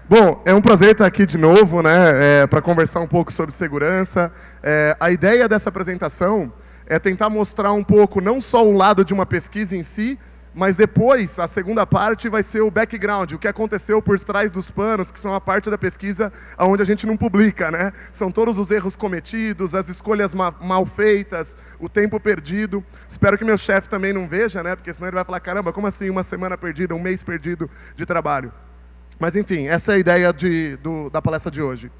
Bom, é um prazer estar aqui de novo, né, para conversar um pouco sobre segurança. A ideia dessa apresentação é tentar mostrar um pouco, não só o lado de uma pesquisa em si, mas depois, a segunda parte vai ser o background, o que aconteceu por trás dos panos, que são a parte da pesquisa onde a gente não publica, né? São todos os erros cometidos, as escolhas mal feitas, o tempo perdido. Espero que meu chefe também não veja, né? Porque senão ele vai falar, caramba, como assim uma semana perdida, um mês perdido de trabalho? Mas, enfim, essa é a ideia da palestra de hoje.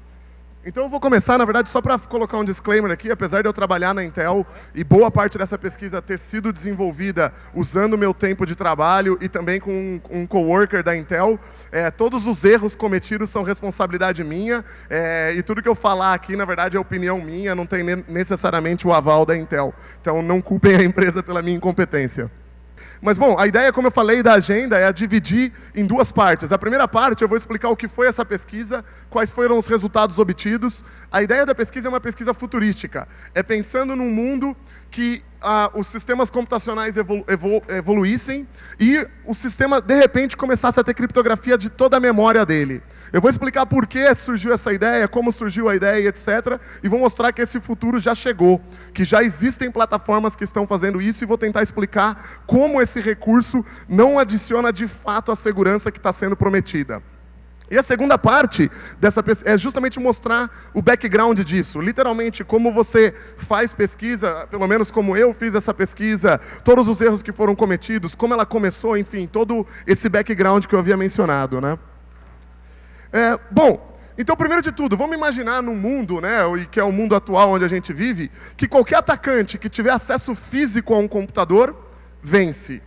Então, eu vou começar, na verdade, só para colocar um disclaimer aqui. Apesar de eu trabalhar na Intel e boa parte dessa pesquisa ter sido desenvolvida usando o meu tempo de trabalho e também com um coworker da Intel, todos os erros cometidos são responsabilidade minha e tudo que eu falar aqui, na verdade, é opinião minha, não tem necessariamente o aval da Intel. Então, não culpem a empresa pela minha incompetência. Mas, bom, a ideia, como eu falei, da agenda é dividir em duas partes. A primeira parte, eu vou explicar o que foi essa pesquisa, quais foram os resultados obtidos. A ideia da pesquisa é uma pesquisa futurística. É pensando num mundo que os sistemas computacionais evoluíssem e o sistema, de repente, começasse a ter criptografia de toda a memória dele. Eu vou explicar por que surgiu essa ideia, como surgiu a ideia, etc. E vou mostrar que esse futuro já chegou, que já existem plataformas que estão fazendo isso e vou tentar explicar como esse recurso não adiciona de fato a segurança que está sendo prometida. E a segunda parte dessa pesquisa é justamente mostrar o background disso. Literalmente, como você faz pesquisa, pelo menos como eu fiz essa pesquisa, todos os erros que foram cometidos, como ela começou, enfim, todo esse background que eu havia mencionado, né? Bom, então, primeiro de tudo, vamos imaginar num mundo, né, que é o mundo atual onde a gente vive, que qualquer atacante que tiver acesso físico a um computador, vence.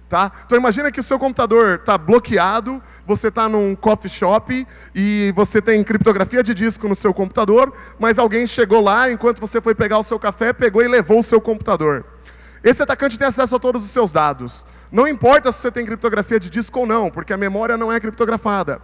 Tá? Então imagina que o seu computador está bloqueado, você está num coffee shop e você tem criptografia de disco no seu computador, mas alguém chegou lá, enquanto você foi pegar o seu café, pegou e levou o seu computador. Esse atacante tem acesso a todos os seus dados. Não importa se você tem criptografia de disco ou não, porque a memória não é criptografada.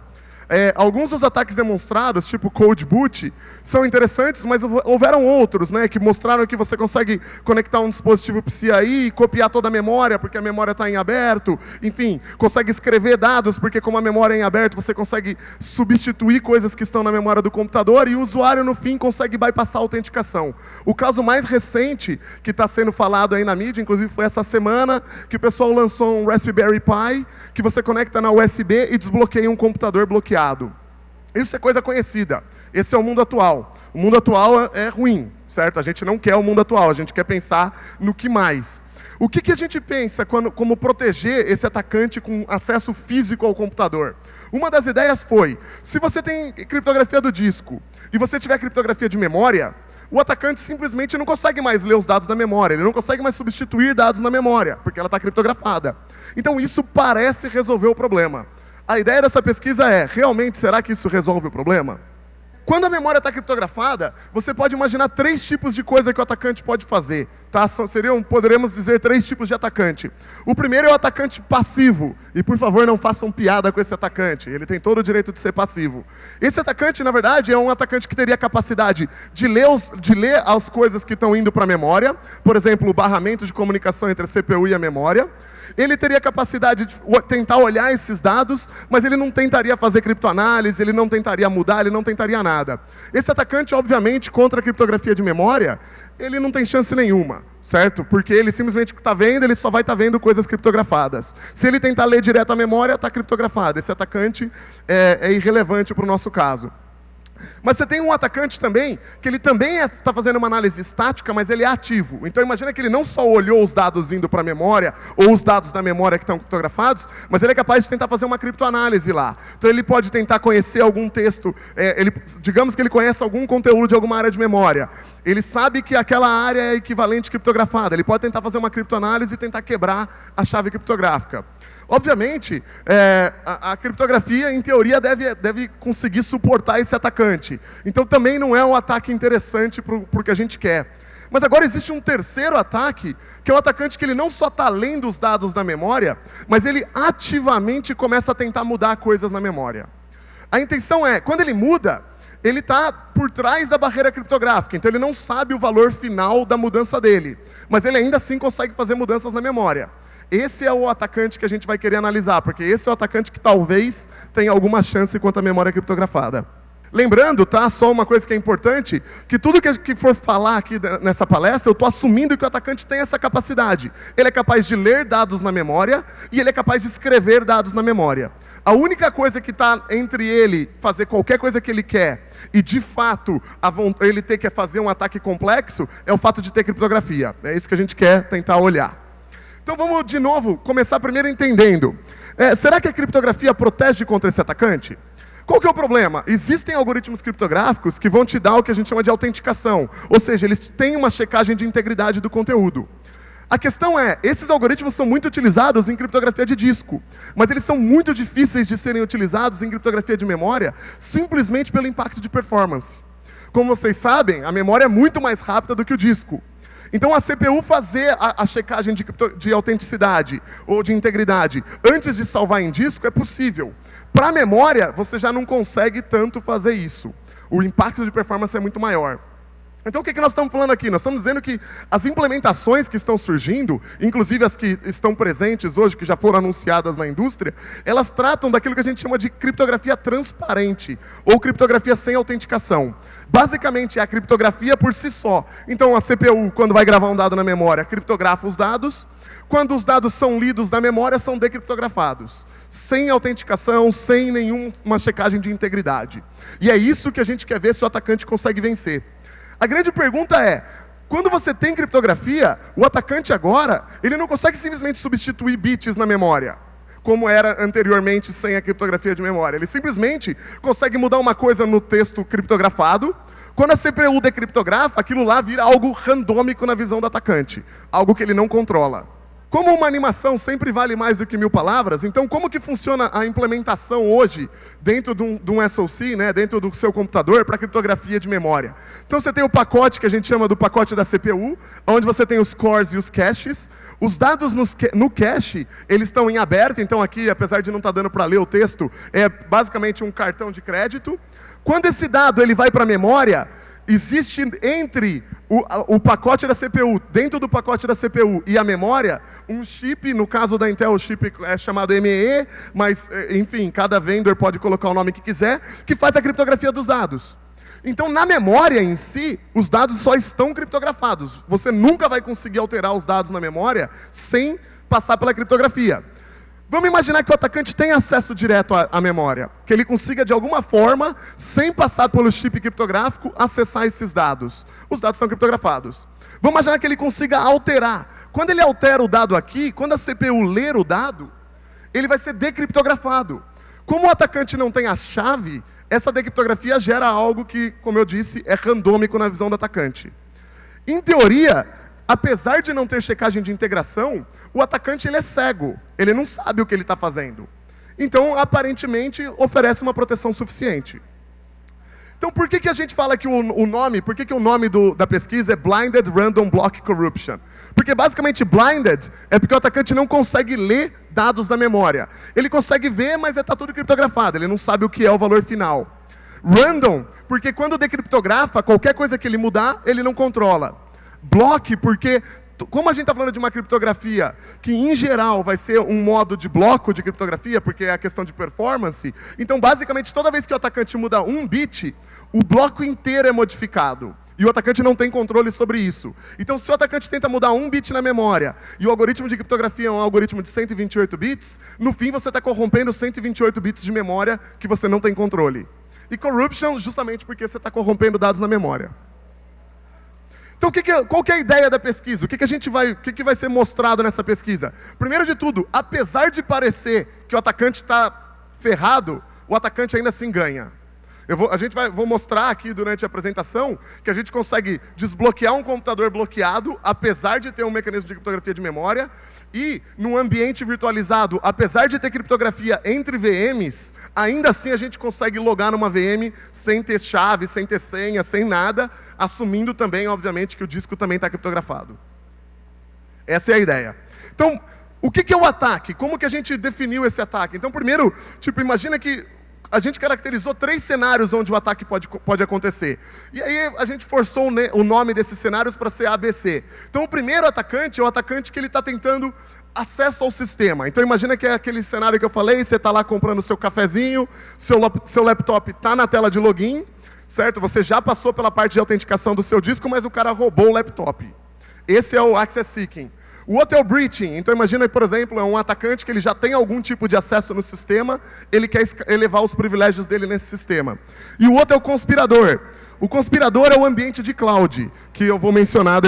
Alguns dos ataques demonstrados, tipo Code Boot, são interessantes, mas houveram outros, né, que mostraram que você consegue conectar um dispositivo PCI e copiar toda a memória, porque a memória está em aberto. Enfim, consegue escrever dados, porque como a memória é em aberto, você consegue substituir coisas que estão na memória do computador e o usuário, no fim, consegue bypassar a autenticação. O caso mais recente, que está sendo falado aí na mídia, inclusive foi essa semana, que o pessoal lançou um Raspberry Pi, que você conecta na USB e desbloqueia um computador bloqueado. Isso é coisa conhecida. Esse é o mundo atual. O mundo atual é ruim, certo? A gente não quer o mundo atual, a gente quer pensar no que mais. O que a gente pensa como proteger esse atacante com acesso físico ao computador? Uma das ideias foi, se você tem criptografia do disco e você tiver criptografia de memória, o atacante simplesmente não consegue mais ler os dados da memória, ele não consegue mais substituir dados na memória, porque ela está criptografada. Então isso parece resolver o problema. A ideia dessa pesquisa é, realmente, será que isso resolve o problema? Quando a memória está criptografada, você pode imaginar 3 tipos de coisa que o atacante pode fazer. Tá? Poderemos dizer 3 tipos de atacante. O primeiro é o atacante passivo. E, por favor, não façam piada com esse atacante. Ele tem todo o direito de ser passivo. Esse atacante, na verdade, é um atacante que teria a capacidade de ler as coisas que estão indo para a memória. Por exemplo, o barramento de comunicação entre a CPU e a memória. Ele teria a capacidade de tentar olhar esses dados, mas ele não tentaria fazer criptoanálise, ele não tentaria mudar, ele não tentaria nada. Esse atacante, obviamente, contra a criptografia de memória, ele não tem chance nenhuma, certo? Porque ele simplesmente está vendo, ele só vai estar vendo coisas criptografadas. Se ele tentar ler direto a memória, está criptografado. Esse atacante é irrelevante para o nosso caso. Mas você tem um atacante também, que ele também está fazendo uma análise estática, mas ele é ativo. Então imagina que ele não só olhou os dados indo para a memória, ou os dados da memória que estão criptografados, mas ele é capaz de tentar fazer uma criptoanálise lá. Então ele pode tentar conhecer algum texto, digamos que ele conhece algum conteúdo de alguma área de memória. Ele sabe que aquela área é equivalente criptografada. Ele pode tentar fazer uma criptoanálise e tentar quebrar a chave criptográfica. Obviamente, a criptografia, em teoria, deve conseguir suportar esse atacante. Então, também não é um ataque interessante para o que a gente quer. Mas agora existe um terceiro ataque, que é o atacante que ele não só está lendo os dados da memória, mas ele ativamente começa a tentar mudar coisas na memória. A intenção é, quando ele muda, ele está por trás da barreira criptográfica, então ele não sabe o valor final da mudança dele, mas ele ainda assim consegue fazer mudanças na memória. Esse é o atacante que a gente vai querer analisar, porque esse é o atacante que talvez tenha alguma chance quanto à memória criptografada. Lembrando, tá, só uma coisa que é importante, que tudo que for falar aqui nessa palestra, eu estou assumindo que o atacante tem essa capacidade. Ele é capaz de ler dados na memória e ele é capaz de escrever dados na memória. A única coisa que está entre ele fazer qualquer coisa que ele quer e, de fato, ele ter que fazer um ataque complexo, é o fato de ter criptografia. É isso que a gente quer tentar olhar. Então vamos, de novo, começar primeiro entendendo. Será que a criptografia protege contra esse atacante? Qual que é o problema? Existem algoritmos criptográficos que vão te dar o que a gente chama de autenticação. Ou seja, eles têm uma checagem de integridade do conteúdo. A questão é, esses algoritmos são muito utilizados em criptografia de disco, mas eles são muito difíceis de serem utilizados em criptografia de memória, simplesmente pelo impacto de performance. Como vocês sabem, a memória é muito mais rápida do que o disco. Então a CPU fazer a checagem de autenticidade ou de integridade antes de salvar em disco é possível. Para a memória, você já não consegue tanto fazer isso. O impacto de performance é muito maior. Então o que nós estamos falando aqui? Nós estamos dizendo que as implementações que estão surgindo, inclusive as que estão presentes hoje, que já foram anunciadas na indústria, elas tratam daquilo que a gente chama de criptografia transparente, ou criptografia sem autenticação. Basicamente é a criptografia por si só. Então a CPU, quando vai gravar um dado na memória, criptografa os dados. Quando os dados são lidos na memória, são decriptografados. Sem autenticação, sem nenhuma checagem de integridade. E é isso que a gente quer ver se o atacante consegue vencer. A grande pergunta é, quando você tem criptografia, o atacante agora, ele não consegue simplesmente substituir bits na memória, como era anteriormente sem a criptografia de memória. Ele simplesmente consegue mudar uma coisa no texto criptografado. Quando a CPU decriptografa, aquilo lá vira algo randômico na visão do atacante, algo que ele não controla. Como uma animação sempre vale mais do que 1000 palavras, então como que funciona a implementação hoje dentro de um SoC, né, dentro do seu computador, para criptografia de memória? Então você tem o pacote que a gente chama do pacote da CPU, onde você tem os cores e os caches. Os dados no cache, eles estão em aberto, então aqui, apesar de não estar dando para ler o texto, é basicamente um cartão de crédito. Quando esse dado ele vai para a memória, existe entre o pacote da CPU, dentro do pacote da CPU e a memória, um chip, no caso da Intel o chip é chamado ME, mas enfim, cada vendor pode colocar o nome que quiser, que faz a criptografia dos dados. Então na memória em si, os dados só estão criptografados. Você nunca vai conseguir alterar os dados na memória sem passar pela criptografia. Vamos imaginar que o atacante tem acesso direto à memória, que ele consiga de alguma forma, sem passar pelo chip criptográfico, acessar esses dados. Os dados são criptografados. Vamos imaginar que ele consiga alterar. Quando ele altera o dado aqui, quando a CPU ler o dado, ele vai ser decriptografado. Como o atacante não tem a chave, essa decriptografia gera algo que, como eu disse, é randômico na visão do atacante. Em teoria, apesar de não ter checagem de integração, o atacante ele é cego, ele não sabe o que ele está fazendo. Então, aparentemente, oferece uma proteção suficiente. Então, por que a gente fala que o nome da pesquisa é Blinded Random Block Corruption? Porque, basicamente, blinded é porque o atacante não consegue ler dados da memória. Ele consegue ver, mas está tudo criptografado, ele não sabe o que é o valor final. Random, porque quando decriptografa, qualquer coisa que ele mudar, ele não controla. Block, porque como a gente está falando de uma criptografia que, em geral, vai ser um modo de bloco de criptografia, porque é a questão de performance, então, basicamente, toda vez que o atacante muda um bit, o bloco inteiro é modificado. E o atacante não tem controle sobre isso. Então, se o atacante tenta mudar um bit na memória, e o algoritmo de criptografia é um algoritmo de 128 bits, no fim você está corrompendo 128 bits de memória que você não tem controle. E corruption, justamente porque você está corrompendo dados na memória. Então, qual que é a ideia da pesquisa? O que vai ser mostrado nessa pesquisa? Primeiro de tudo, apesar de parecer que o atacante está ferrado, o atacante ainda assim ganha. Vou mostrar aqui durante a apresentação que a gente consegue desbloquear um computador bloqueado, apesar de ter um mecanismo de criptografia de memória, e num ambiente virtualizado, apesar de ter criptografia entre VMs, ainda assim a gente consegue logar numa VM sem ter chave, sem ter senha, sem nada, assumindo também, obviamente, que o disco também está criptografado. Essa é a ideia. Então, o que é o ataque? Como que a gente definiu esse ataque? Então, primeiro, imagina que a gente caracterizou 3 cenários onde o ataque pode acontecer. E aí a gente forçou o nome desses cenários para ser ABC. Então o primeiro atacante é o atacante que ele está tentando acesso ao sistema. Então imagina que é aquele cenário que eu falei, você está lá comprando seu cafezinho, seu laptop está na tela de login, certo? Você já passou pela parte de autenticação do seu disco, mas o cara roubou o laptop. Esse é o Access Seeking. O outro é o breaching. Então imagina, por exemplo, é um atacante que ele já tem algum tipo de acesso no sistema, ele quer elevar os privilégios dele nesse sistema. E o outro é o conspirador. O conspirador é o ambiente de cloud, que eu vou mencionar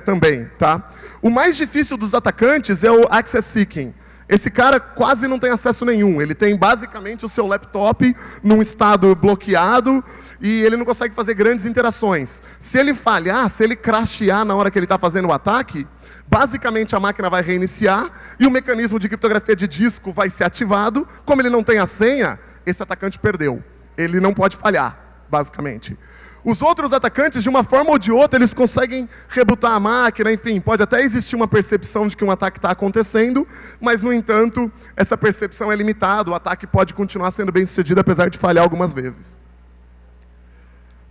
também, tá? O mais difícil dos atacantes é o Access Seeking. Esse cara quase não tem acesso nenhum. Ele tem basicamente o seu laptop num estado bloqueado e ele não consegue fazer grandes interações. Se ele falhar, se ele crashear na hora que ele está fazendo o ataque, basicamente a máquina vai reiniciar e o mecanismo de criptografia de disco vai ser ativado. Como ele não tem a senha, esse atacante perdeu. Ele não pode falhar, basicamente. Os outros atacantes, de uma forma ou de outra, eles conseguem rebutar a máquina, enfim, pode até existir uma percepção de que um ataque está acontecendo, mas, no entanto, essa percepção é limitada, o ataque pode continuar sendo bem sucedido, apesar de falhar algumas vezes.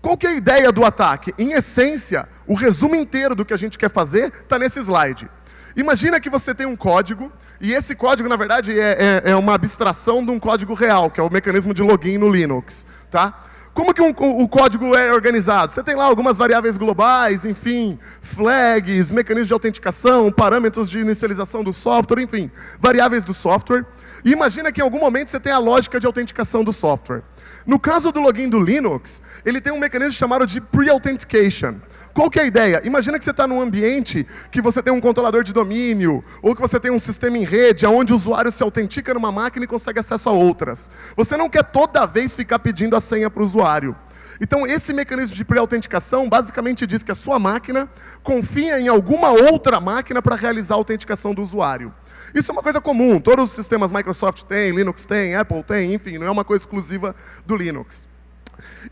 Qual que é a ideia do ataque? Em essência, o resumo inteiro do que a gente quer fazer está nesse slide. Imagina que você tem um código, e esse código, na verdade, é uma abstração de um código real, que é o mecanismo de login no Linux, tá? Como que o código é organizado? Você tem lá algumas variáveis globais, enfim, flags, mecanismos de autenticação, parâmetros de inicialização do software, enfim, variáveis do software. E imagina que em algum momento você tem a lógica de autenticação do software. No caso do login do Linux, ele tem um mecanismo chamado de pre-authentication. Qual que é a ideia? Imagina que você está num ambiente que você tem um controlador de domínio, ou que você tem um sistema em rede, onde o usuário se autentica numa máquina e consegue acesso a outras. Você não quer toda vez ficar pedindo a senha para o usuário. Então, esse mecanismo de pré-autenticação basicamente diz que a sua máquina confia em alguma outra máquina para realizar a autenticação do usuário. Isso é uma coisa comum, todos os sistemas Microsoft têm, Linux tem, Apple tem, enfim, não é uma coisa exclusiva do Linux.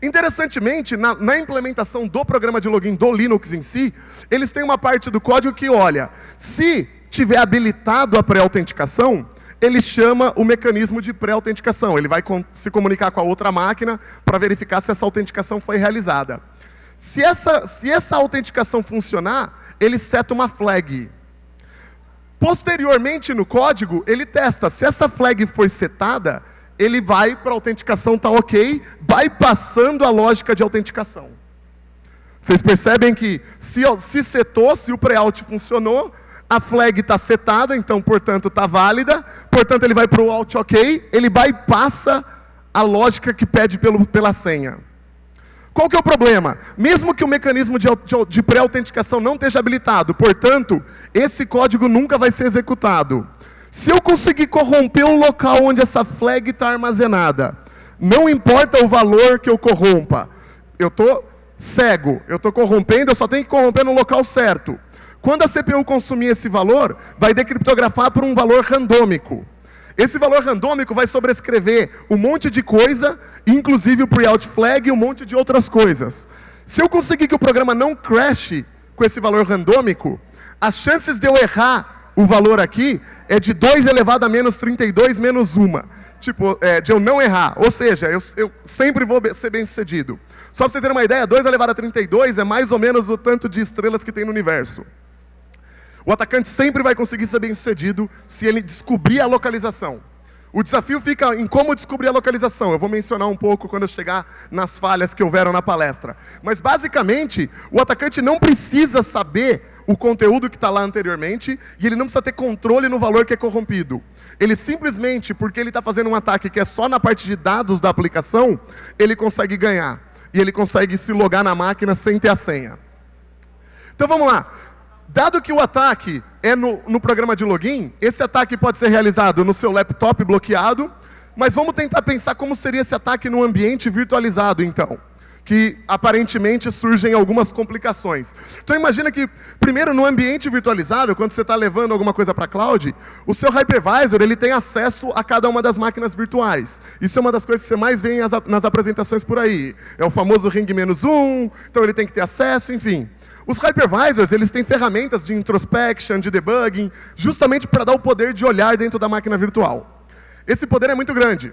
Interessantemente, na implementação do programa de login do Linux em si, eles têm uma parte do código que, olha, se tiver habilitado a pré-autenticação, ele chama o mecanismo de pré-autenticação. Ele vai se comunicar com a outra máquina para verificar se essa autenticação foi realizada. Se essa autenticação funcionar, ele seta uma flag. Posteriormente, no código, ele testa. Se essa flag foi setada, ele vai para a autenticação, está ok, bypassando a lógica de autenticação. Vocês percebem que se setou, se o pré-out funcionou, a flag está setada, então, portanto, está válida, portanto, ele vai para o out ok, ele bypassa a lógica que pede pela senha. Qual que é o problema? Mesmo que o mecanismo de pré-autenticação não esteja habilitado, portanto, esse código nunca vai ser executado. Se eu conseguir corromper o local onde essa flag está armazenada, não importa o valor que eu corrompa, eu estou cego, eu estou corrompendo, eu só tenho que corromper no local certo. Quando a CPU consumir esse valor, vai decriptografar por um valor randômico. Esse valor randômico vai sobrescrever um monte de coisa, inclusive o pre-out flag e um monte de outras coisas. Se eu conseguir que o programa não crashe com esse valor randômico, as chances de eu errar o valor aqui é de 2 elevado a menos 32 menos 1. Tipo, de eu não errar. Ou seja, eu sempre vou ser bem sucedido. Só para vocês terem uma ideia, 2 elevado a 32 é mais ou menos o tanto de estrelas que tem no universo. O atacante sempre vai conseguir ser bem sucedido se ele descobrir a localização. O desafio fica em como descobrir a localização. Eu vou mencionar um pouco quando eu chegar nas falhas que houveram na palestra. Mas, basicamente, o atacante não precisa saber o conteúdo que está lá anteriormente e ele não precisa ter controle no valor que é corrompido. Ele simplesmente, porque ele está fazendo um ataque que é só na parte de dados da aplicação, ele consegue ganhar. E ele consegue se logar na máquina sem ter a senha. Então, vamos lá. Dado que o ataque é no programa de login, esse ataque pode ser realizado no seu laptop bloqueado, Mas vamos tentar pensar como seria esse ataque no ambiente virtualizado, então. Que aparentemente surgem algumas complicações. Então imagina que, primeiro, no ambiente virtualizado, quando você está levando alguma coisa para a cloud, o seu hypervisor ele tem acesso a cada uma das máquinas virtuais. Isso é uma das coisas que você mais vê nas apresentações por aí. É o famoso ring-1, então ele tem que ter acesso, enfim. Os hypervisors, eles têm ferramentas de introspection, de debugging, justamente para dar o poder de olhar dentro da máquina virtual. Esse poder é muito grande.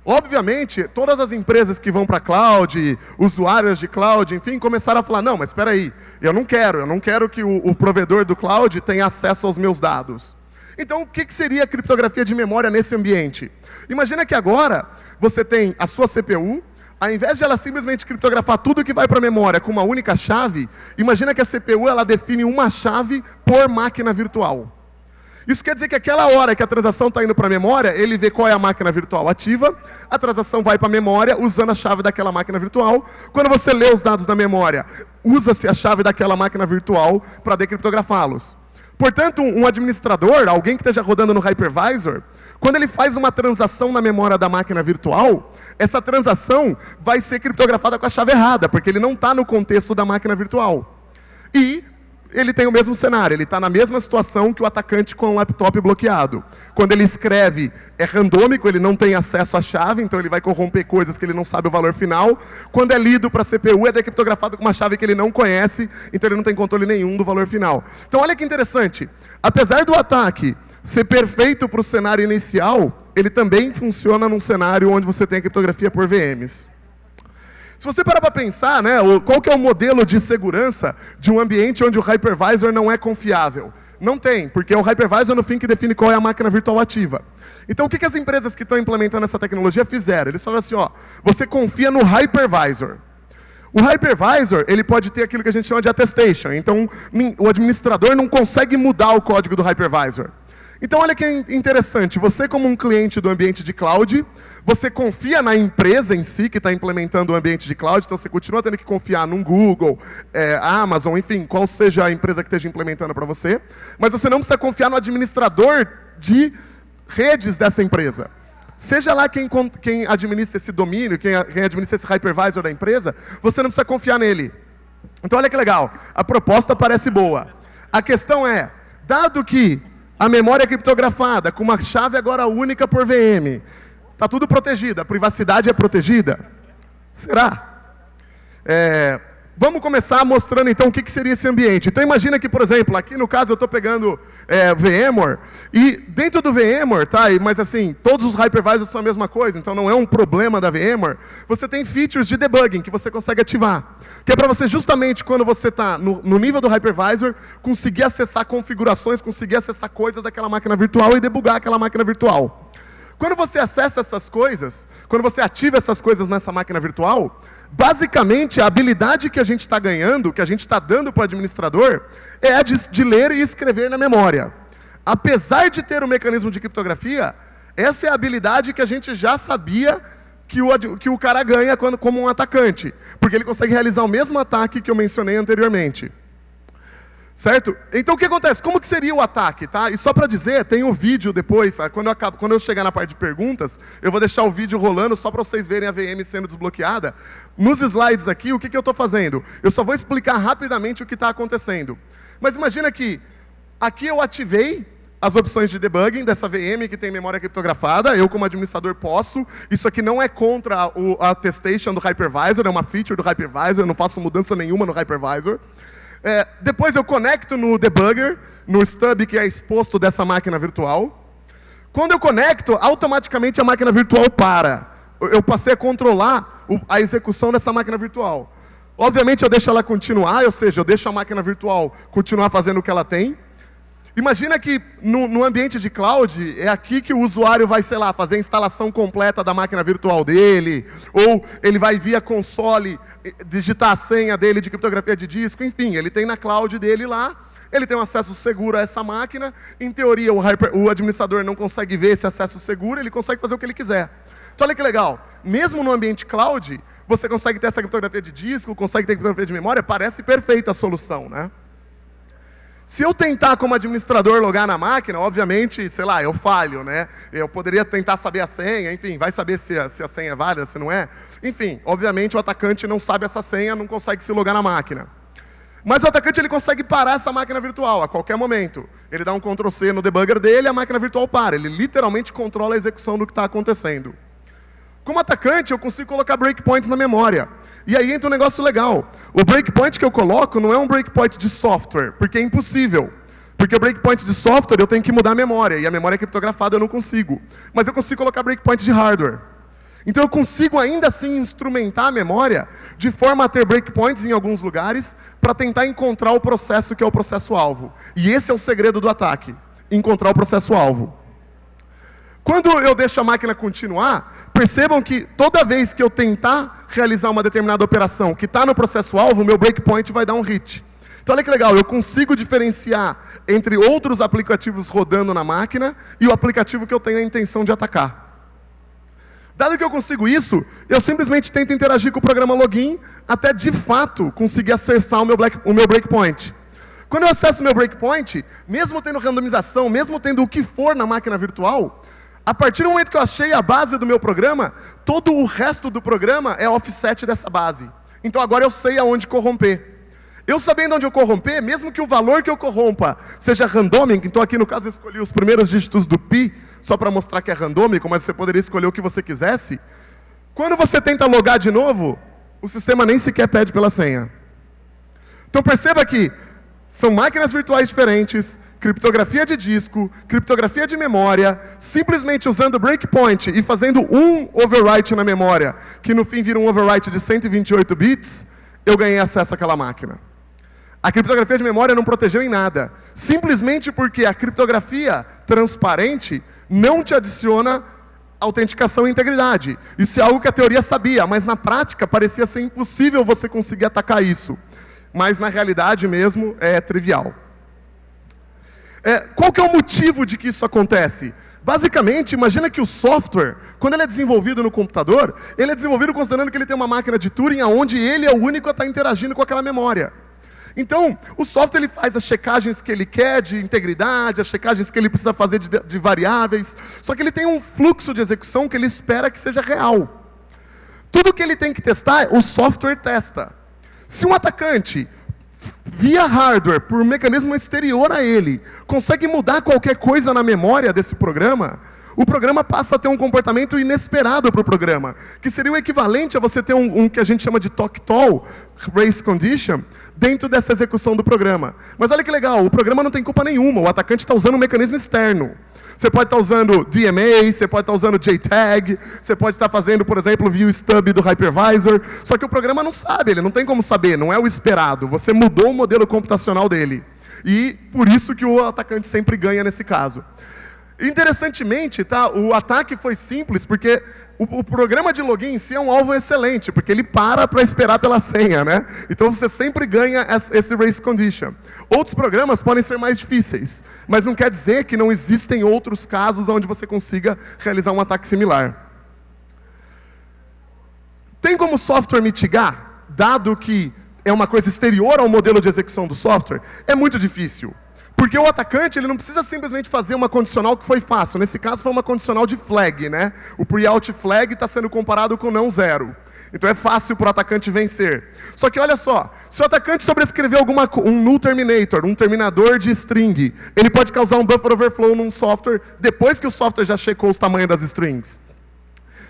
Obviamente, todas as empresas que vão para a cloud, usuários de cloud, enfim, começaram a falar, não, mas espera aí, eu não quero que o provedor do cloud tenha acesso aos meus dados. Então, o que seria a criptografia de memória nesse ambiente? Imagina que agora você tem a sua CPU, ao invés de ela simplesmente criptografar tudo que vai para a memória com uma única chave, imagina que a CPU ela define uma chave por máquina virtual. Isso quer dizer que aquela hora que a transação está indo para a memória, ele vê qual é a máquina virtual ativa, a transação vai para a memória usando a chave daquela máquina virtual. Quando você lê os dados da memória, usa-se a chave daquela máquina virtual para decriptografá-los. Portanto, um administrador, alguém que esteja rodando no hypervisor, quando ele faz uma transação na memória da máquina virtual, essa transação vai ser criptografada com a chave errada, porque ele não está no contexto da máquina virtual. E ele tem o mesmo cenário, ele está na mesma situação que o atacante com o laptop bloqueado. Quando ele escreve, é randômico, ele não tem acesso à chave, então ele vai corromper coisas que ele não sabe o valor final. Quando é lido para a CPU, é decriptografado com uma chave que ele não conhece, então ele não tem controle nenhum do valor final. Então olha que interessante, apesar do ataque ser perfeito para o cenário inicial, ele também funciona num cenário onde você tem a criptografia por VMs. Se você parar para pensar, né, qual que é o modelo de segurança de um ambiente onde o hypervisor não é confiável? Não tem, porque é o hypervisor no fim que define qual é a máquina virtual ativa. Então o que as empresas que estão implementando essa tecnologia fizeram? Eles falaram assim, ó, você confia no hypervisor. O hypervisor, ele pode ter aquilo que a gente chama de attestation. Então o administrador não consegue mudar o código do hypervisor. Então olha que interessante, você como um cliente do ambiente de cloud, você confia na empresa em si que está implementando o ambiente de cloud, então você continua tendo que confiar num Google, Amazon, enfim, qual seja a empresa que esteja implementando para você, mas você não precisa confiar no administrador de redes dessa empresa. Seja lá quem administra esse domínio, quem administra esse hypervisor da empresa, você não precisa confiar nele. Então olha que legal, a proposta parece boa. A questão é, dado que a memória é criptografada, com uma chave agora única por VM, está tudo protegido, a privacidade é protegida? Será? Vamos começar mostrando então o que seria esse ambiente. Então imagina que, por exemplo, aqui no caso eu estou pegando VMware, e dentro do VMware, tá? Mas assim, todos os hypervisors são a mesma coisa, então não é um problema da VMware, você tem features de debugging que você consegue ativar. Que é para você justamente, quando você está no nível do hypervisor, conseguir acessar configurações, conseguir acessar coisas daquela máquina virtual e debugar aquela máquina virtual. Quando você acessa essas coisas, quando você ativa essas coisas nessa máquina virtual, basicamente a habilidade que a gente está ganhando, que a gente está dando para o administrador, é a de ler e escrever na memória. Apesar de ter o mecanismo de criptografia, essa é a habilidade que a gente já sabia que o cara ganha como um atacante, porque ele consegue realizar o mesmo ataque que eu mencionei anteriormente. Certo? Então o que acontece? Como que seria o ataque? Tá? E só para dizer, tem um vídeo depois, quando eu chegar na parte de perguntas, eu vou deixar o vídeo rolando só para vocês verem a VM sendo desbloqueada. Nos slides aqui, o que eu estou fazendo? Eu só vou explicar rapidamente o que está acontecendo. Mas imagina que aqui eu ativei as opções de debugging dessa VM que tem memória criptografada, eu como administrador posso, isso aqui não é contra a attestation do hypervisor, é uma feature do hypervisor, eu não faço mudança nenhuma no hypervisor. Depois eu conecto no debugger, no stub que é exposto dessa máquina virtual. Quando eu conecto, automaticamente a máquina virtual para. Eu passei a controlar a execução dessa máquina virtual. Obviamente eu deixo ela continuar, ou seja, eu deixo a máquina virtual continuar fazendo o que ela tem. Imagina que no ambiente de cloud, é aqui que o usuário vai, sei lá, fazer a instalação completa da máquina virtual dele, ou ele vai via console digitar a senha dele de criptografia de disco, enfim, ele tem na cloud dele lá, ele tem um acesso seguro a essa máquina, em teoria o administrador não consegue ver esse acesso seguro, ele consegue fazer o que ele quiser. Então olha que legal, mesmo no ambiente cloud, você consegue ter essa criptografia de disco, consegue ter criptografia de memória, parece perfeita a solução, né? Se eu tentar como administrador logar na máquina, obviamente, sei lá, eu falho, né? Eu poderia tentar saber a senha, enfim, vai saber se a senha é válida, se não é. Enfim, obviamente o atacante não sabe essa senha, não consegue se logar na máquina. Mas o atacante ele consegue parar essa máquina virtual a qualquer momento. Ele dá um Ctrl+C no debugger dele e a máquina virtual para. Ele literalmente controla a execução do que está acontecendo. Como atacante, eu consigo colocar breakpoints na memória. E aí entra um negócio legal. O breakpoint que eu coloco não é um breakpoint de software, porque é impossível. Porque o breakpoint de software eu tenho que mudar a memória, e a memória criptografada eu não consigo. Mas eu consigo colocar breakpoint de hardware. Então eu consigo ainda assim instrumentar a memória de forma a ter breakpoints em alguns lugares para tentar encontrar o processo que é o processo-alvo. E esse é o segredo do ataque, encontrar o processo-alvo. Quando eu deixo a máquina continuar, percebam que toda vez que eu tentar realizar uma determinada operação que está no processo-alvo, o meu breakpoint vai dar um hit. Então olha que legal, eu consigo diferenciar entre outros aplicativos rodando na máquina e o aplicativo que eu tenho a intenção de atacar. Dado que eu consigo isso, eu simplesmente tento interagir com o programa login até de fato conseguir acessar o meu breakpoint. Quando eu acesso o meu breakpoint, mesmo tendo randomização, mesmo tendo o que for na máquina virtual, a partir do momento que eu achei a base do meu programa, todo o resto do programa é offset dessa base. Então agora eu sei aonde corromper. Eu sabendo onde eu corromper, mesmo que o valor que eu corrompa seja randômico, então aqui no caso eu escolhi os primeiros dígitos do pi, só para mostrar que é randômico, mas você poderia escolher o que você quisesse. Quando você tenta logar de novo, o sistema nem sequer pede pela senha. Então perceba que são máquinas virtuais diferentes, criptografia de disco, criptografia de memória, simplesmente usando breakpoint e fazendo um overwrite na memória, que no fim vira um overwrite de 128 bits, eu ganhei acesso àquela máquina. A criptografia de memória não protegeu em nada, simplesmente porque a criptografia transparente não te adiciona autenticação e integridade. Isso é algo que a teoria sabia, mas na prática parecia ser impossível você conseguir atacar isso. Mas na realidade mesmo é trivial. Qual que é o motivo de que isso acontece? Basicamente, imagina que o software, quando ele é desenvolvido no computador, ele é desenvolvido considerando que ele tem uma máquina de Turing onde ele é o único a estar interagindo com aquela memória. Então, o software ele faz as checagens que ele quer de integridade, as checagens que ele precisa fazer de variáveis, só que ele tem um fluxo de execução que ele espera que seja real. Tudo que ele tem que testar, o software testa. Se um atacante, via hardware, por um mecanismo exterior a ele, consegue mudar qualquer coisa na memória desse programa, o programa passa a ter um comportamento inesperado para o programa, que seria o equivalente a você ter um que a gente chama de Toctol, Race Condition, dentro dessa execução do programa. Mas olha que legal, o programa não tem culpa nenhuma, o atacante está usando um mecanismo externo. Você pode estar usando DMA, você pode estar usando JTAG, você pode estar fazendo, por exemplo, o view stub do hypervisor, só que o programa não sabe, ele não tem como saber, não é o esperado. Você mudou o modelo computacional dele. E por isso que o atacante sempre ganha nesse caso. Interessantemente, tá, o ataque foi simples, porque o programa de login em si é um alvo excelente, porque ele para esperar pela senha, né? Então você sempre ganha esse race condition. Outros programas podem ser mais difíceis, mas não quer dizer que não existem outros casos onde você consiga realizar um ataque similar. Tem como software mitigar, dado que é uma coisa exterior ao modelo de execução do software? É muito difícil. Porque o atacante ele não precisa simplesmente fazer uma condicional que foi fácil. Nesse caso foi uma condicional de flag, né? O pre-out flag está sendo comparado com não zero. Então é fácil para o atacante vencer. Só que olha só, se o atacante sobrescrever um null terminator, um terminador de string, ele pode causar um buffer overflow num software depois que o software já checou os tamanhos das strings.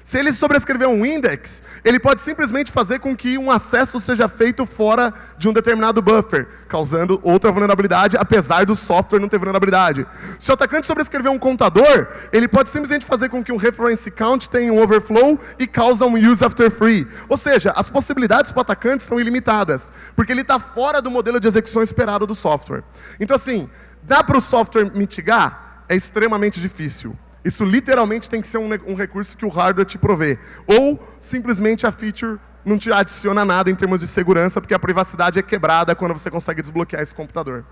Se ele sobrescrever um index, ele pode simplesmente fazer com que um acesso seja feito fora de um determinado buffer, causando outra vulnerabilidade, apesar do software não ter vulnerabilidade. Se o atacante sobrescrever um contador, ele pode simplesmente fazer com que um reference count tenha um overflow e causa um use after free. Ou seja, as possibilidades para o atacante são ilimitadas, porque ele está fora do modelo de execução esperado do software. Então assim, dá para o software mitigar? É extremamente difícil. Isso literalmente tem que ser um recurso que o hardware te provê. Ou simplesmente a feature não te adiciona nada em termos de segurança, porque a privacidade é quebrada quando você consegue desbloquear esse computador.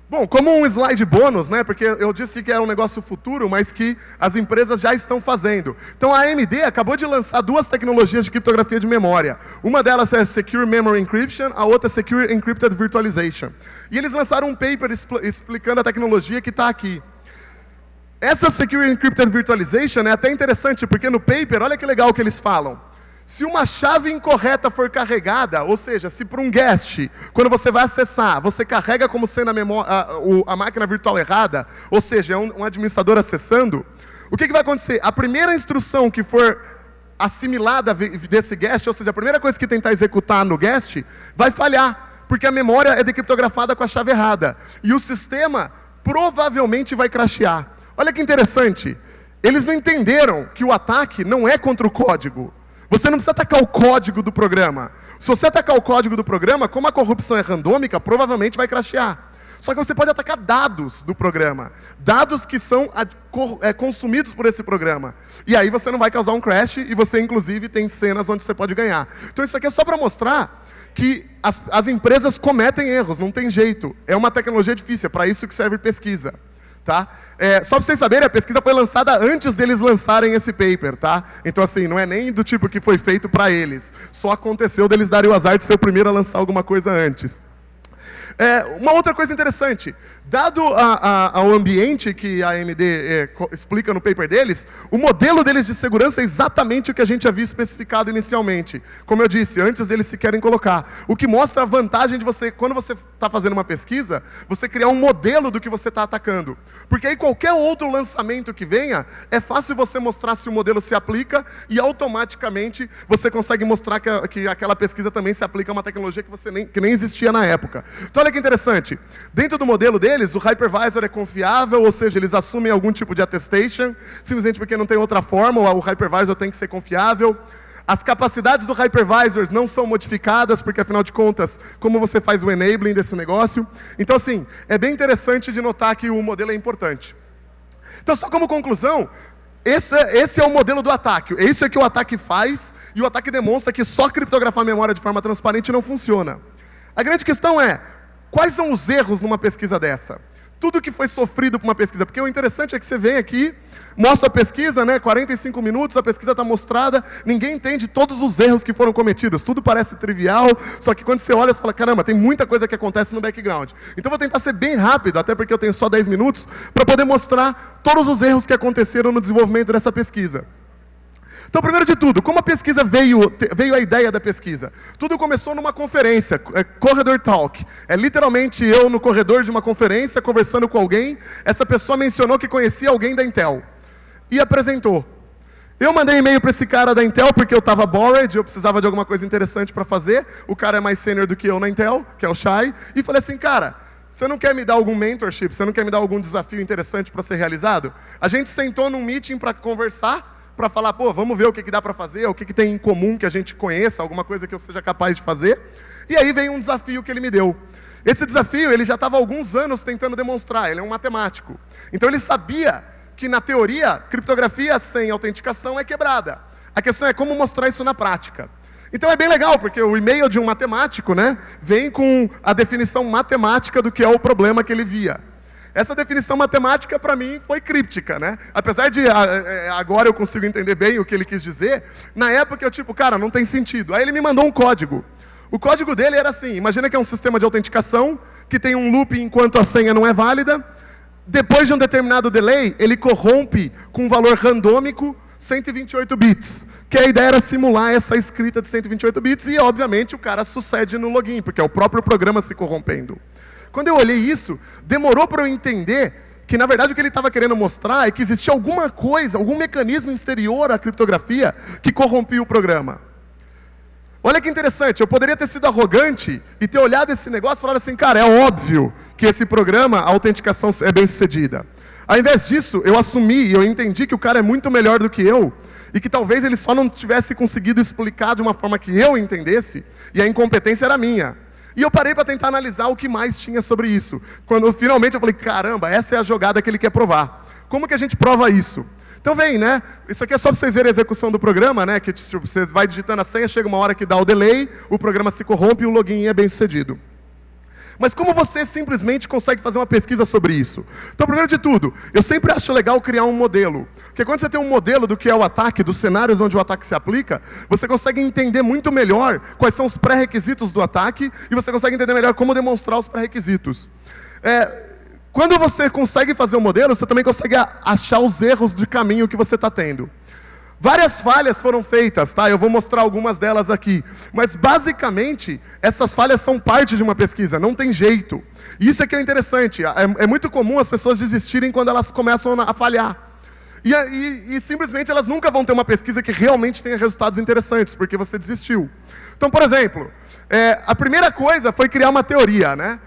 Bom, como um slide bônus, né, porque eu disse que é um negócio futuro, mas que as empresas já estão fazendo. Então a AMD acabou de lançar duas tecnologias de criptografia de memória. Uma delas é Secure Memory Encryption, a outra é Secure Encrypted Virtualization. E eles lançaram um paper explicando a tecnologia que está aqui. Essa Secure Encrypted Virtualization é até interessante, porque no paper, olha que legal que eles falam. Se uma chave incorreta for carregada, ou seja, se por um guest, quando você vai acessar, você carrega como sendo a máquina virtual errada, ou seja, é um administrador acessando, o que vai acontecer? A primeira instrução que for assimilada desse guest, ou seja, a primeira coisa que tentar executar no guest, vai falhar, porque a memória é decriptografada com a chave errada. E o sistema provavelmente vai crashear. Olha que interessante, eles não entenderam que o ataque não é contra o código. Você não precisa atacar o código do programa. Se você atacar o código do programa, como a corrupção é randômica, provavelmente vai crashear. Só que você pode atacar dados do programa. Dados que são consumidos por esse programa. E aí você não vai causar um crash e você, inclusive, tem cenas onde você pode ganhar. Então isso aqui é só para mostrar que as empresas cometem erros, não tem jeito. É uma tecnologia difícil, é para isso que serve pesquisa. Tá? Só para vocês saberem, a pesquisa foi lançada antes deles lançarem esse paper, tá? Então assim, não é nem do tipo que foi feito para eles. Só aconteceu deles darem o azar de ser o primeiro a lançar alguma coisa antes. Uma outra coisa interessante, dado ao ambiente que a AMD explica no paper deles, o modelo deles de segurança é exatamente o que a gente havia especificado inicialmente. Como eu disse, antes deles se querem colocar. O que mostra a vantagem de você, quando você está fazendo uma pesquisa, você criar um modelo do que você está atacando. Porque aí qualquer outro lançamento que venha, é fácil você mostrar se o modelo se aplica e automaticamente você consegue mostrar que aquela pesquisa também se aplica a uma tecnologia que nem existia na época. Então olha que interessante, dentro do modelo deles, o hypervisor é confiável, ou seja, eles assumem algum tipo de attestation, simplesmente porque não tem outra forma, o hypervisor tem que ser confiável. As capacidades do hypervisor não são modificadas, porque afinal de contas, como você faz o enabling desse negócio? Então assim, é bem interessante de notar que o modelo é importante. Então só como conclusão, esse é o modelo do ataque. Esse é que o ataque faz, e o ataque demonstra que só criptografar a memória de forma transparente não funciona. A grande questão é, quais são os erros numa pesquisa dessa? Tudo que foi sofrido por uma pesquisa, porque o interessante é que você vem aqui, mostra a pesquisa, né, 45 minutos, a pesquisa está mostrada, ninguém entende todos os erros que foram cometidos, tudo parece trivial, só que quando você olha, você fala, caramba, tem muita coisa que acontece no background. Então vou tentar ser bem rápido, até porque eu tenho só 10 minutos, para poder mostrar todos os erros que aconteceram no desenvolvimento dessa pesquisa. Então, primeiro de tudo, como a pesquisa veio a ideia da pesquisa? Tudo começou numa conferência, Corredor Talk. É literalmente eu no corredor de uma conferência, conversando com alguém, essa pessoa mencionou que conhecia alguém da Intel. E apresentou. Eu mandei e-mail para esse cara da Intel, porque eu estava bored, eu precisava de alguma coisa interessante para fazer. O cara é mais sênior do que eu na Intel, que é o Shai. E falei assim, cara, você não quer me dar algum mentorship? Você não quer me dar algum desafio interessante para ser realizado? A gente sentou num meeting para conversar, para falar, pô, vamos ver o que dá para fazer, o que tem em comum que a gente conheça, alguma coisa que eu seja capaz de fazer. E aí veio um desafio que ele me deu. Esse desafio, ele já estava há alguns anos tentando demonstrar, ele é um matemático. Então ele sabia que, na teoria, criptografia sem autenticação é quebrada. A questão é como mostrar isso na prática. Então é bem legal, porque o e-mail de um matemático, né, vem com a definição matemática do que é o problema que ele via. Essa definição matemática, para mim, foi críptica, né? Apesar de agora eu consigo entender bem o que ele quis dizer, na época eu tipo, cara, não tem sentido. Aí ele me mandou um código. O código dele era assim, imagina que é um sistema de autenticação, que tem um loop enquanto a senha não é válida. Depois de um determinado delay, ele corrompe com um valor randômico 128 bits. Que a ideia era simular essa escrita de 128 bits e, obviamente, o cara sucede no login, porque é o próprio programa se corrompendo. Quando eu olhei isso, demorou para eu entender que, na verdade, o que ele estava querendo mostrar é que existia alguma coisa, algum mecanismo exterior à criptografia que corrompia o programa. Olha que interessante, eu poderia ter sido arrogante e ter olhado esse negócio e falado assim, cara, é óbvio que esse programa, a autenticação é bem sucedida. Ao invés disso, eu assumi e eu entendi que o cara é muito melhor do que eu e que talvez ele só não tivesse conseguido explicar de uma forma que eu entendesse e a incompetência era minha. E eu parei para tentar analisar o que mais tinha sobre isso. Quando finalmente eu falei, caramba, essa é a jogada que ele quer provar. Como que a gente prova isso? Então vem, né? Isso aqui é só para vocês verem a execução do programa, né? Que tipo, você vai digitando a senha, chega uma hora que dá o delay, o programa se corrompe e o login é bem sucedido. Mas como você simplesmente consegue fazer uma pesquisa sobre isso? Então, primeiro de tudo, eu sempre acho legal criar um modelo. Porque quando você tem um modelo do que é o ataque, dos cenários onde o ataque se aplica, você consegue entender muito melhor quais são os pré-requisitos do ataque e você consegue entender melhor como demonstrar os pré-requisitos. Quando você consegue fazer um modelo, você também consegue achar os erros de caminho que você está tendo. Várias falhas foram feitas, tá? Eu vou mostrar algumas delas aqui. Mas, basicamente, essas falhas são parte de uma pesquisa, não tem jeito. E isso é que é interessante. É muito comum as pessoas desistirem quando elas começam a falhar. E simplesmente elas nunca vão ter uma pesquisa que realmente tenha resultados interessantes, porque você desistiu. Então, por exemplo, a primeira coisa foi criar uma teoria, né?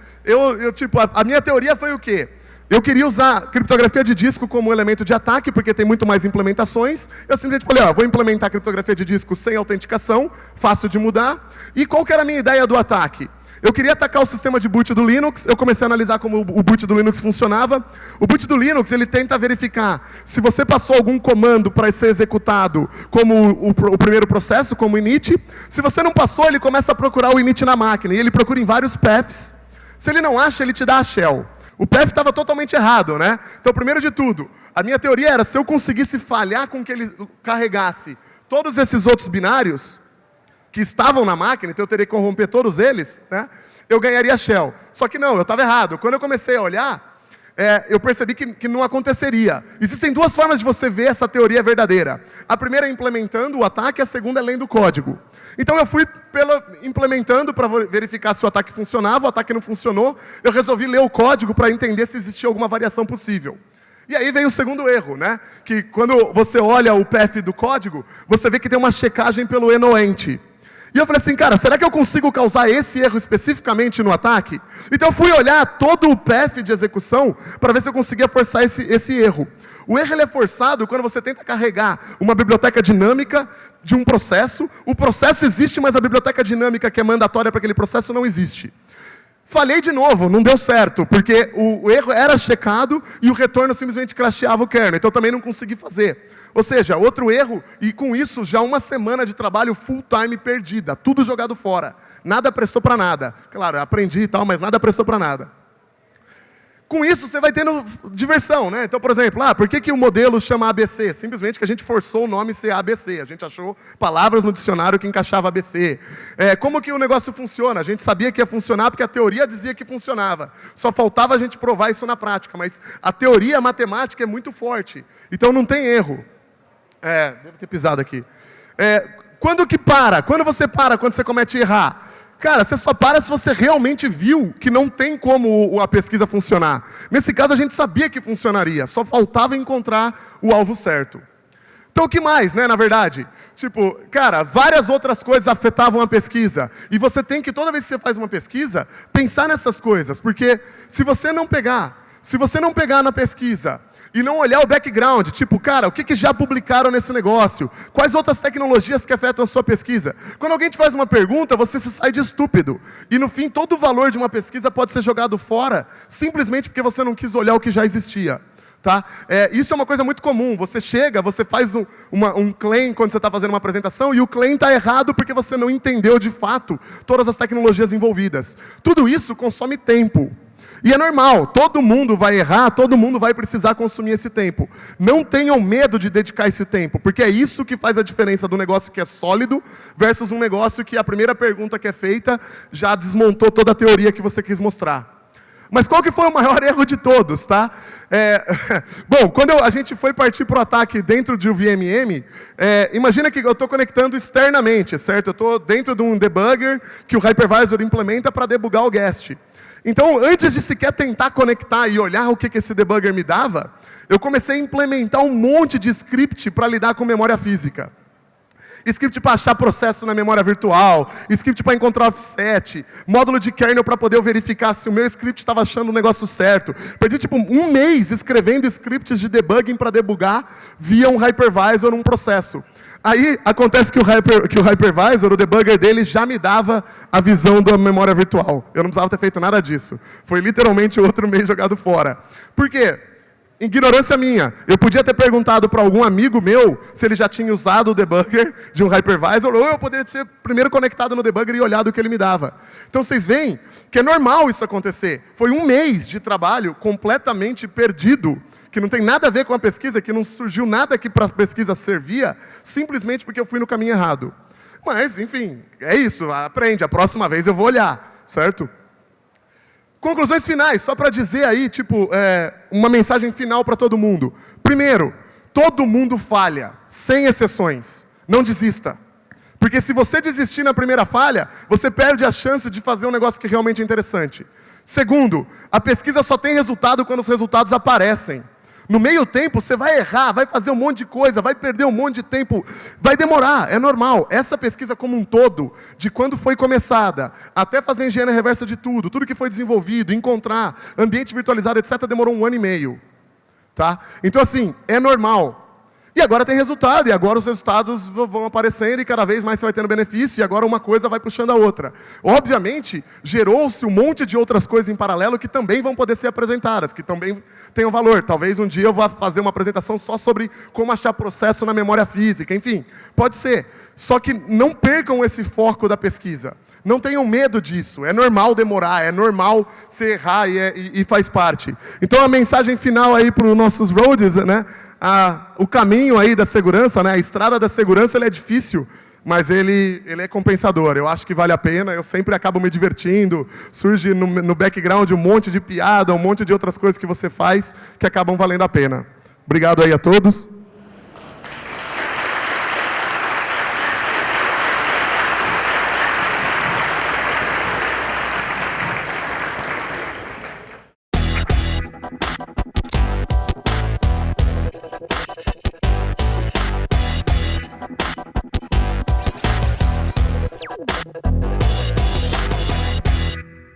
A minha teoria foi o quê? Eu queria usar criptografia de disco como elemento de ataque, porque tem muito mais implementações. Eu simplesmente falei, vou implementar criptografia de disco sem autenticação, fácil de mudar. E qual que era a minha ideia do ataque? Eu queria atacar o sistema de boot do Linux, eu comecei a analisar como o boot do Linux funcionava. O boot do Linux, ele tenta verificar se você passou algum comando para ser executado como o primeiro processo, como init. Se você não passou, ele começa a procurar o init na máquina, e ele procura em vários paths. Se ele não acha, ele te dá a shell. O path estava totalmente errado, né? Então, primeiro de tudo, a minha teoria era, se eu conseguisse falhar com que ele carregasse todos esses outros binários que estavam na máquina, então eu teria que corromper todos eles, né? Eu ganharia shell. Só que não, eu estava errado. Quando eu comecei a olhar, eu percebi que não aconteceria. Existem duas formas de você ver essa teoria verdadeira. A primeira é implementando o ataque, a segunda é lendo o código. Então eu fui implementando para verificar se o ataque funcionava, o ataque não funcionou, eu resolvi ler o código para entender se existia alguma variação possível. E aí veio o segundo erro, né? Que quando você olha o path do código, você vê que tem uma checagem pelo enoent. E eu falei assim, cara, será que eu consigo causar esse erro especificamente no ataque? Então eu fui olhar todo o path de execução para ver se eu conseguia forçar esse erro. O erro ele é forçado quando você tenta carregar uma biblioteca dinâmica de um processo. O processo existe, mas a biblioteca dinâmica que é mandatória para aquele processo não existe. Falhei de novo, não deu certo, porque o erro era checado e o retorno simplesmente crasheava o kernel. Então eu também não consegui fazer. Ou seja, outro erro, e com isso já uma semana de trabalho full time perdida, tudo jogado fora. Nada prestou para nada. Claro, aprendi e tal, mas nada prestou para nada. Com isso, você vai tendo diversão, né? Então, por exemplo, por que o modelo chama ABC? Simplesmente que a gente forçou o nome ser ABC. A gente achou palavras no dicionário que encaixava ABC. Como que o negócio funciona? A gente sabia que ia funcionar porque a teoria dizia que funcionava. Só faltava a gente provar isso na prática. Mas a teoria matemática é muito forte. Então, não tem erro. Devo ter pisado aqui. Quando que para? Quando você para, quando você comete errar? Cara, você só para se você realmente viu que não tem como a pesquisa funcionar. Nesse caso, a gente sabia que funcionaria, só faltava encontrar o alvo certo. Então, o que mais, né, na verdade? Cara, várias outras coisas afetavam a pesquisa. E você tem que, toda vez que você faz uma pesquisa, pensar nessas coisas. Porque se você não pegar na pesquisa e não olhar o background, cara, o que já publicaram nesse negócio? Quais outras tecnologias que afetam a sua pesquisa? Quando alguém te faz uma pergunta, você se sai de estúpido. E no fim, todo o valor de uma pesquisa pode ser jogado fora, simplesmente porque você não quis olhar o que já existia. Tá? Isso é uma coisa muito comum. Você chega, você faz um claim quando você está fazendo uma apresentação, e o claim está errado porque você não entendeu de fato todas as tecnologias envolvidas. Tudo isso consome tempo. E é normal, todo mundo vai errar, todo mundo vai precisar consumir esse tempo. Não tenham medo de dedicar esse tempo, porque é isso que faz a diferença do negócio que é sólido versus um negócio que a primeira pergunta que é feita já desmontou toda a teoria que você quis mostrar. Mas qual que foi o maior erro de todos, tá? Bom, quando a gente foi partir para o ataque dentro de um VMM, imagina que eu estou conectando externamente, certo? Eu estou dentro de um debugger que o hypervisor implementa para debugar o guest. Então, antes de sequer tentar conectar e olhar o que esse debugger me dava, eu comecei a implementar um monte de script para lidar com memória física. Script para achar processo na memória virtual, script para encontrar offset, módulo de kernel para poder verificar se o meu script estava achando o negócio certo. Perdi um mês escrevendo scripts de debugging para debugar via um hypervisor num processo. Aí, acontece que o hypervisor, o debugger dele, já me dava a visão da memória virtual. Eu não precisava ter feito nada disso. Foi literalmente outro mês jogado fora. Por quê? ignorância minha. Eu podia ter perguntado para algum amigo meu se ele já tinha usado o debugger de um hypervisor, ou eu poderia ser primeiro conectado no debugger e olhado o que ele me dava. Então vocês veem que é normal isso acontecer. Foi um mês de trabalho completamente perdido, que não tem nada a ver com a pesquisa, que não surgiu nada que para a pesquisa servia, simplesmente porque eu fui no caminho errado. Mas, enfim, é isso, aprende, a próxima vez eu vou olhar, certo? Conclusões finais, só para dizer aí, uma mensagem final para todo mundo. Primeiro, todo mundo falha, sem exceções. Não desista. Porque se você desistir na primeira falha, você perde a chance de fazer um negócio que realmente é interessante. Segundo, a pesquisa só tem resultado quando os resultados aparecem. No meio tempo, você vai errar, vai fazer um monte de coisa, vai perder um monte de tempo, vai demorar, é normal. Essa pesquisa como um todo, de quando foi começada, até fazer engenharia reversa de tudo que foi desenvolvido, encontrar, ambiente virtualizado, etc., demorou 1 ano e meio. Tá? Então, assim, é normal. E agora tem resultado, e agora os resultados vão aparecendo, e cada vez mais você vai tendo benefício, e agora uma coisa vai puxando a outra. Obviamente, gerou-se um monte de outras coisas em paralelo que também vão poder ser apresentadas, que também tenham valor. Talvez um dia eu vá fazer uma apresentação só sobre como achar processo na memória física, enfim, pode ser. Só que não percam esse foco da pesquisa. Não tenham medo disso, é normal demorar, é normal você errar e faz parte. Então a mensagem final aí para os nossos roadies, né? O caminho aí da segurança, né? A estrada da segurança ele é difícil, mas ele é compensador. Eu acho que vale a pena, eu sempre acabo me divertindo, surge no background um monte de piada, um monte de outras coisas que você faz que acabam valendo a pena. Obrigado aí a todos.